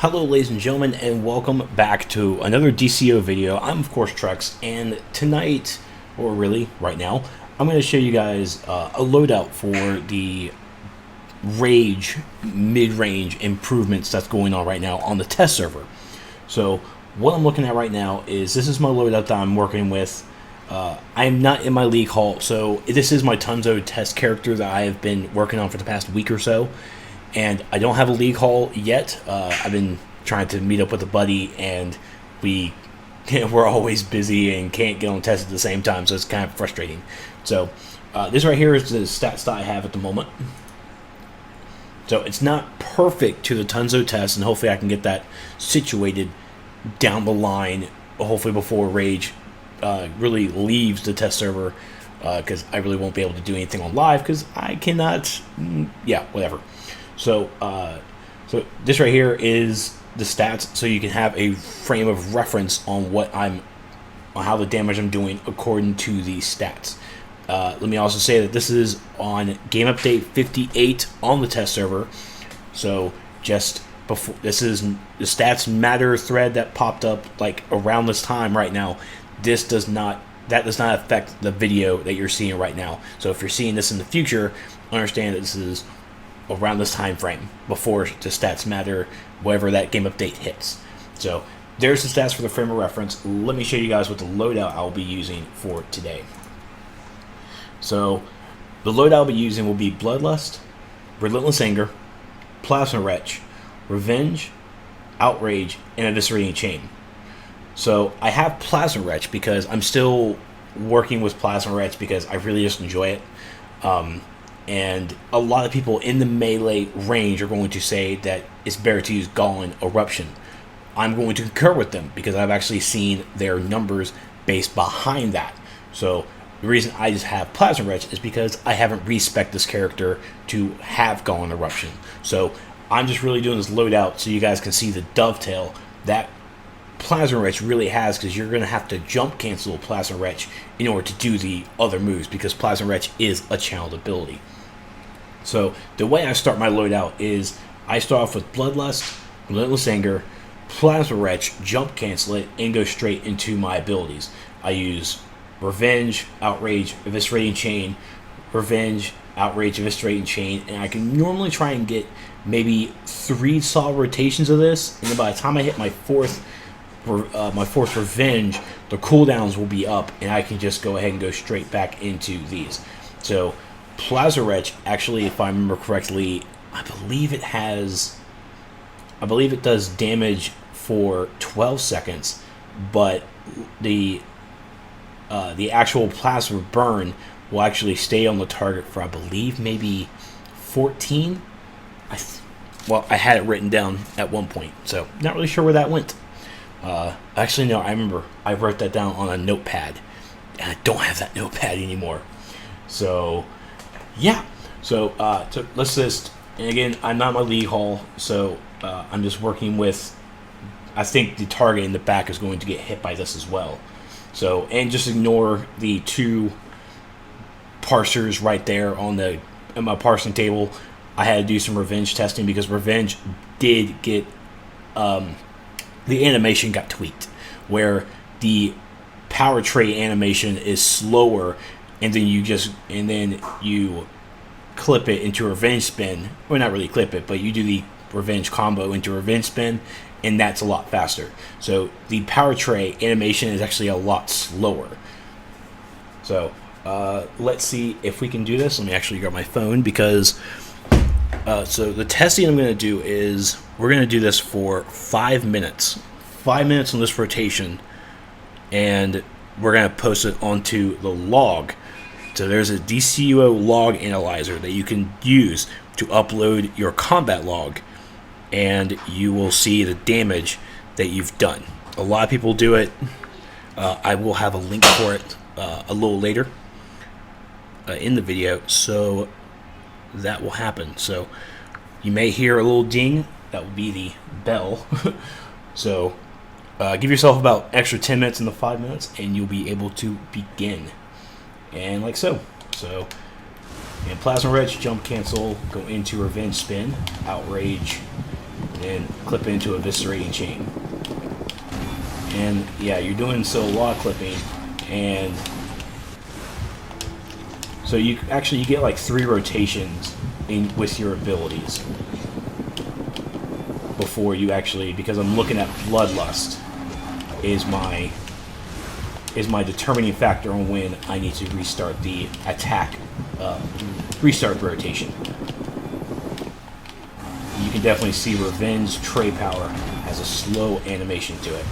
Hello ladies and gentlemen, and welcome back to another DCUO video. I'm of course Trex, and tonight, or really right now, I'm going to show you guys a loadout for the Rage mid-range improvements that's going on right now on the test server. So what I'm looking at right now is this is my loadout that I'm working with. I'm not in my league haul, so this is my Tunzo test character that I have been working on for the past week or so. And I don't have a league haul yet. I've been trying to meet up with a buddy, and we're always busy and can't get on test at the same time, so it's kind of frustrating. So this right here is the stats that I have at the moment. So it's not perfect to the Tunzo test, and hopefully I can get that situated down the line, hopefully before Rage really leaves the test server, because I really won't be able to do anything on live because I cannot. Yeah, whatever. So, so this right here is the stats, so you can have a frame of reference on on how the damage I'm doing according to the stats. Let me also say that this is on game update 58 on the test server. So just before, this is the stats matter thread that popped up like around this time right now. That does not affect the video that you're seeing right now. So if you're seeing this in the future, understand that this is around this time frame before the stats matter, whatever that game update hits. So there's the stats for the frame of reference. Let me show you guys what the loadout I'll be using for today. So the loadout I'll be using will be Bloodlust, Relentless Anger, Plasma Wretch, Revenge, Outrage, and Eviscerating Chain. So I have Plasma Wretch because I'm still working with Plasma Wretch because I really just enjoy it. And a lot of people in the melee range are going to say that it's better to use Gauntlet Eruption. I'm going to concur with them because I've actually seen their numbers based behind that. So the reason I just have Plasma Wretch is because I haven't respec'd this character to have Gauntlet Eruption. So I'm just really doing this loadout so you guys can see the dovetail that Plasma Wretch really has, because you're going to have to jump cancel Plasma Wretch in order to do the other moves, because Plasma Wretch is a channeled ability. So the way I start my loadout is I start off with Bloodlust, Relentless Anger, Plasma Wretch, jump cancel it, and go straight into my abilities. I use Revenge, Outrage, Eviscerating Chain, Revenge, Outrage, Eviscerating Chain, and I can normally try and get maybe 3 solid rotations of this, and then by the time I hit my fourth Revenge, the cooldowns will be up, and I can just go ahead and go straight back into these. So Plasma Wretch, actually, if I remember correctly, I believe it does damage for 12 seconds, but the actual plasma burn will actually stay on the target for, I believe, maybe 14. I had it written down at one point, so not really sure where that went. Actually, no, I remember I wrote that down on a notepad, and I don't have that notepad anymore. So yeah, so let's just, and again, I'm not in my league haul, so I'm just working with, I think the target in the back is going to get hit by this as well. So, and just ignore the 2 parsers right there on my parsing table. I had to do some Revenge testing because Revenge did get, the animation got tweaked, where the power tray animation is slower, and then you clip it into Revenge Spin. Well, not really clip it, but you do the Revenge combo into Revenge Spin, and that's a lot faster. So the power tray animation is actually a lot slower. So let's see if we can do this. Let me actually grab my phone, because so the testing I'm going to do is we're going to do this for 5 minutes. 5 minutes on this rotation, and we're going to post it onto the log. So there's a DCUO log analyzer that you can use to upload your combat log, and you will see the damage that you've done. A lot of people do it. I will have a link for it a little later in the video, so that will happen. So you may hear a little ding. That will be the bell. So give yourself about extra 10 minutes in the 5 minutes, and you'll be able to begin. And like so. So, and Plasma Wretch, jump cancel, go into Revenge Spin, Outrage, and clip into a eviscerating chain. And yeah, you're doing so while clipping, and so you get like 3 rotations in with your abilities before you actually, because I'm looking at Bloodlust is my determining factor on when I need to restart the attack, restart the rotation. You can definitely see Revenge Tray Power has a slow animation to it.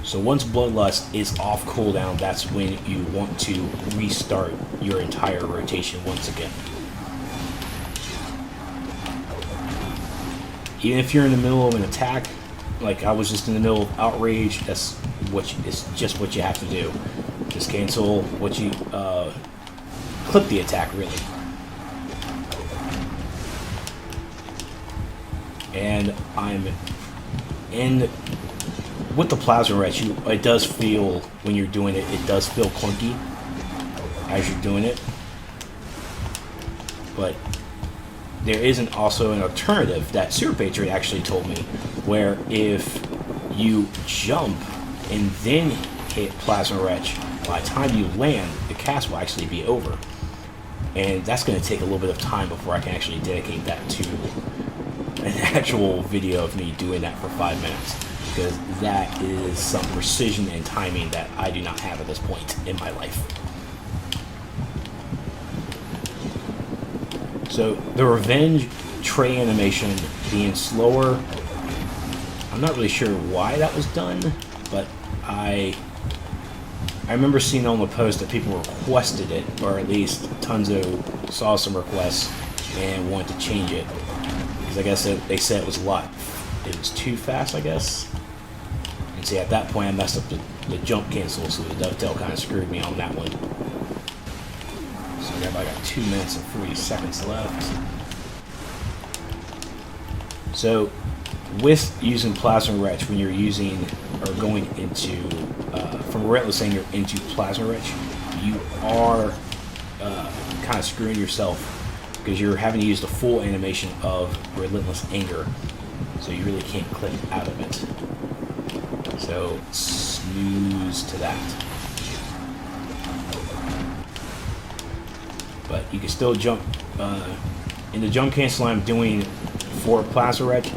So once Bloodlust is off cooldown, that's when you want to restart your entire rotation once again. Even if you're in the middle of an attack, like I was just in the middle of Outrage, it's just what you have to do. Just cancel what you clip the attack, really. And I'm in with the Plasma Wretch. It does feel, when you're doing it, it does feel clunky as you're doing it. But there isn't also an alternative that Super Patriot actually told me, where if you jump and then hit Plasma Wretch, by the time you land, the cast will actually be over. And that's going to take a little bit of time before I can actually dedicate that to an actual video of me doing that for 5 minutes, because that is some precision and timing that I do not have at this point in my life. So the Revenge Tray animation being slower, I'm not really sure why that was done, but I remember seeing on the post that people requested it, or at least Tunzo saw some requests and wanted to change it. Because I guess they said it was too fast, I guess. And see, at that point I messed up the jump cancel, so the dovetail kind of screwed me on that one. So I got 2 minutes and 40 seconds left. So with using Plasma Wretch, when you're using or going into from Relentless Anger into Plasma Wretch, you are kind of screwing yourself, because you're having to use the full animation of Relentless Anger, so you really can't clip out of it. So snooze to that. But you can still jump. In the jump cancel I'm doing for Plasma Wretch,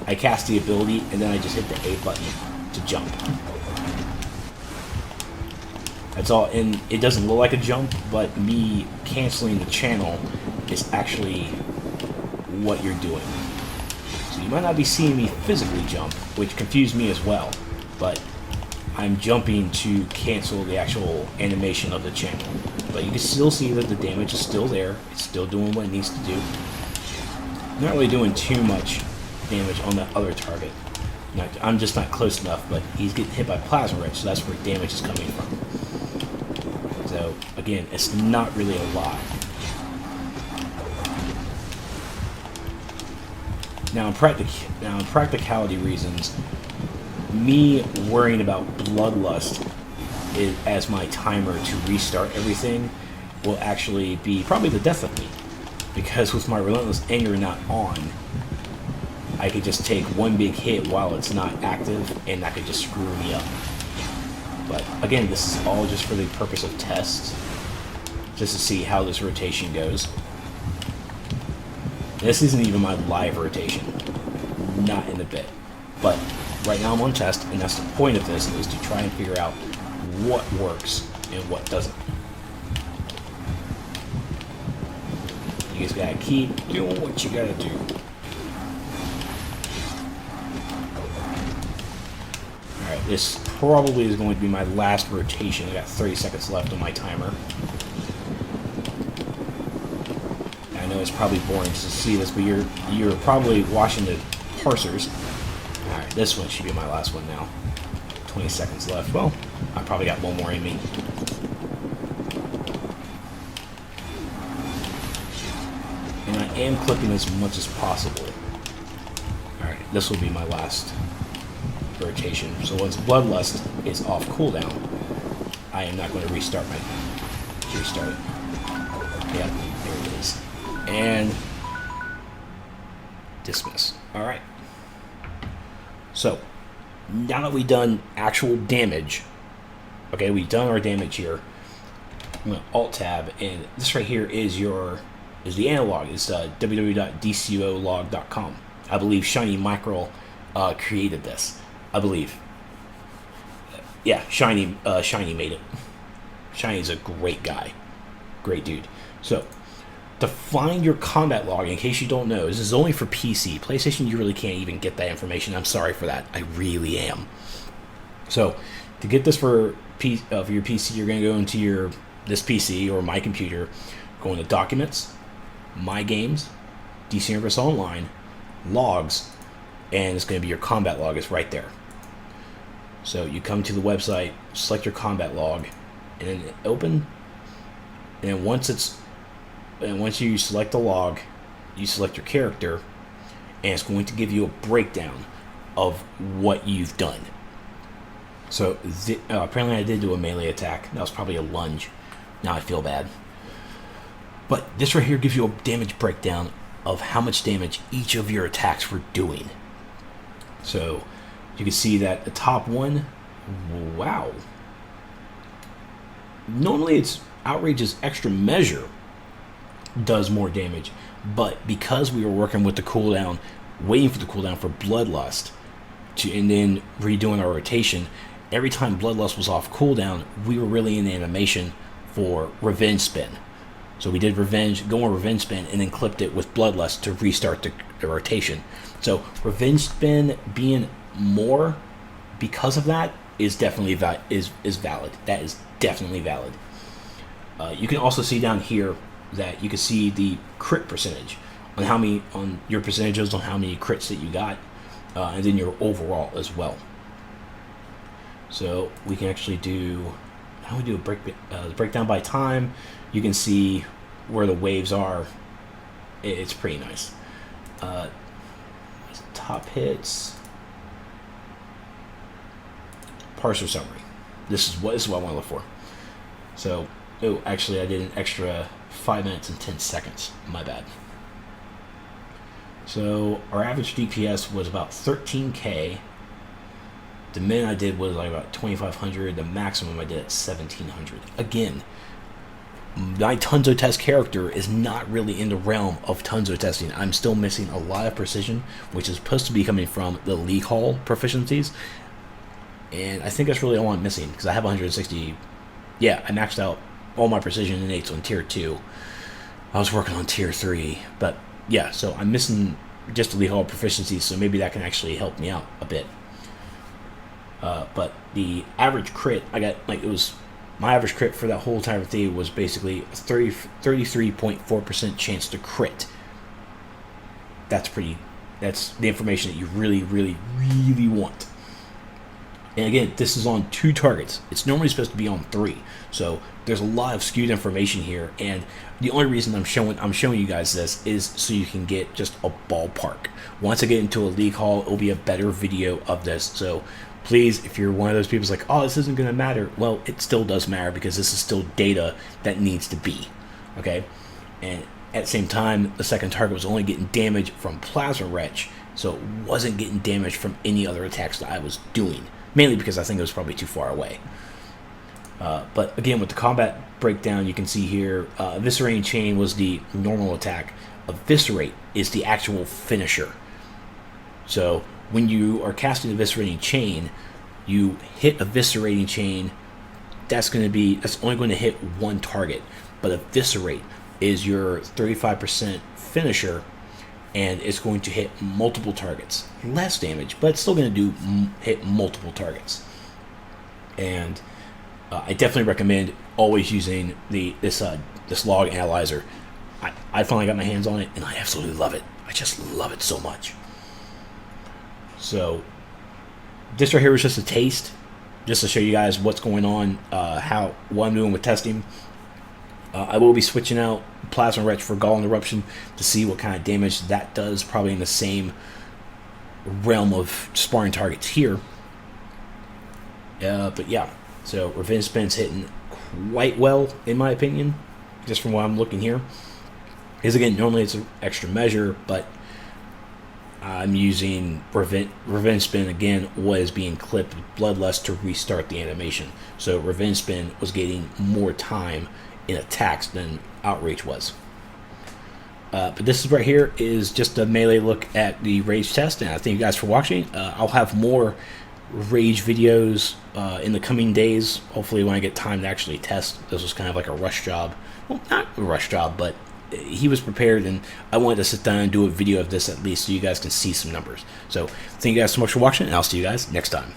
I cast the ability and then I just hit the A button to jump. That's all, and it doesn't look like a jump, but me canceling the channel is actually what you're doing. So you might not be seeing me physically jump, which confused me as well, but I'm jumping to cancel the actual animation of the channel. But you can still see that the damage is still there. It's still doing what it needs to do. Not really doing too much damage on that other target. I'm just not close enough, but he's getting hit by Plasma Wretch, so that's where damage is coming from. So again, it's not really a lot. Now in practicality reasons, me worrying about Bloodlust as my timer to restart everything will actually be probably the death of me, because with my Relentless Anger not on, I could just take one big hit while it's not active, and that could just screw me up. But again, this is all just for the purpose of tests, just to see how this rotation goes. This isn't even my live rotation, not in a bit. But right now I'm on test, and that's the point of this, is to try and figure out what works and what doesn't. You just gotta keep doing what you gotta do. Alright, this probably is going to be my last rotation. I got 30 seconds left on my timer. I know it's probably boring just to see this, but you're probably watching the parsers. Alright, this one should be my last one now. 20 seconds left. Well, I probably got one more in me. And I am clipping as much as possible. Alright, this will be my last rotation. So once Bloodlust is off cooldown, I am not going to restart it. Yeah, there it is. And dismiss. All right. So now that we've done actual damage, okay, we've done our damage here. I'm going to Alt Tab, and this right here is the analog. It's www.dcuolog.com. I believe Shiny Micro created this. I believe. Yeah, Shiny made it. Shiny's a great guy, great dude. So to find your combat log, in case you don't know, this is only for PC. PlayStation, you really can't even get that information. I'm sorry for that. I really am. So to get this for your PC, you're going to go into this PC or my computer, go into Documents, My Games, DC Universe Online, Logs, and it's going to be your combat log. It's right there. So you come to the website, select your combat log, and then open. And once you select the log, you select your character, and it's going to give you a breakdown of what you've done. So apparently I did do a melee attack. That was probably a lunge. Now I feel bad. But this right here gives you a damage breakdown of how much damage each of your attacks were doing. So you can see that the top one, wow. Normally it's Outrage's Extra Measure does more damage, but because we were working with the cooldown, waiting for the cooldown for Bloodlust, and then redoing our rotation, every time Bloodlust was off cooldown, we were really in the animation for Revenge Spin. So we did go on Revenge Spin, and then clipped it with Bloodlust to restart the rotation. So Revenge Spin being more because of that is definitely is valid. That is definitely valid. You can also see down here that you can see the crit percentage on your percentages on how many crits that you got, and then your overall as well. So we can actually do a breakdown by time. You can see where the waves are. It's pretty nice. Top hits, parser summary. This is what I want to look for. So, actually I did an extra 5 minutes and 10 seconds. My bad. So our average DPS was about 13k. The min I did was like about 2,500. The maximum I did at 1,700. Again, my Tunzo test character is not really in the realm of Tunzo testing. I'm still missing a lot of precision, which is supposed to be coming from the League Hall proficiencies. And I think that's really all I'm missing, because I have 160. Yeah, I maxed out all my precision innates on tier 2. I was working on tier 3. But yeah, so I'm missing just the League Hall proficiencies, so maybe that can actually help me out a bit. But the average crit, my average crit for that whole entire thing was basically a 33.4% chance to crit. That's the information that you really, really, really want. And again, this is on 2 targets. It's normally supposed to be on 3. So there's a lot of skewed information here, and the only reason I'm showing you guys this is so you can get just a ballpark. Once I get into a League Hall, it'll be a better video of this. So please, if you're one of those people who's like, oh, this isn't going to matter, well, it still does matter, because this is still data that needs to be. Okay? And at the same time, the second target was only getting damage from Plasma Wretch, so it wasn't getting damage from any other attacks that I was doing. Mainly because I think it was probably too far away. But again, with the combat breakdown, you can see here, Eviscerating Chain was the normal attack. Eviscerate is the actual finisher. So when you are casting Eviscerating Chain, you hit Eviscerating Chain. That's only going to hit one target. But Eviscerate is your 35% finisher, and it's going to hit multiple targets. Less damage, but it's still going to hit multiple targets. And I definitely recommend always using this log analyzer. I finally got my hands on it, and I absolutely love it. I just love it so much. So this right here was just a taste, just to show you guys what's going on, what I'm doing with testing. I will be switching out Plasma Wretch for Gall and Eruption to see what kind of damage that does, probably in the same realm of sparring targets here. But yeah, so Revenge Spin's hitting quite well, in my opinion, just from what I'm looking here. Because again, normally it's an extra measure, but I'm using Revenge Spin again was being clipped with Bloodlust to restart the animation. So Revenge Spin was getting more time in attacks than Outrage was. But this is right here is just a melee look at the Rage test, and I thank you guys for watching. I'll have more Rage videos in the coming days, hopefully when I get time to actually test. This was kind of like a rush job. Well, not a rush job, but he was prepared, and I wanted to sit down and do a video of this at least so you guys can see some numbers. So thank you guys so much for watching, and I'll see you guys next time.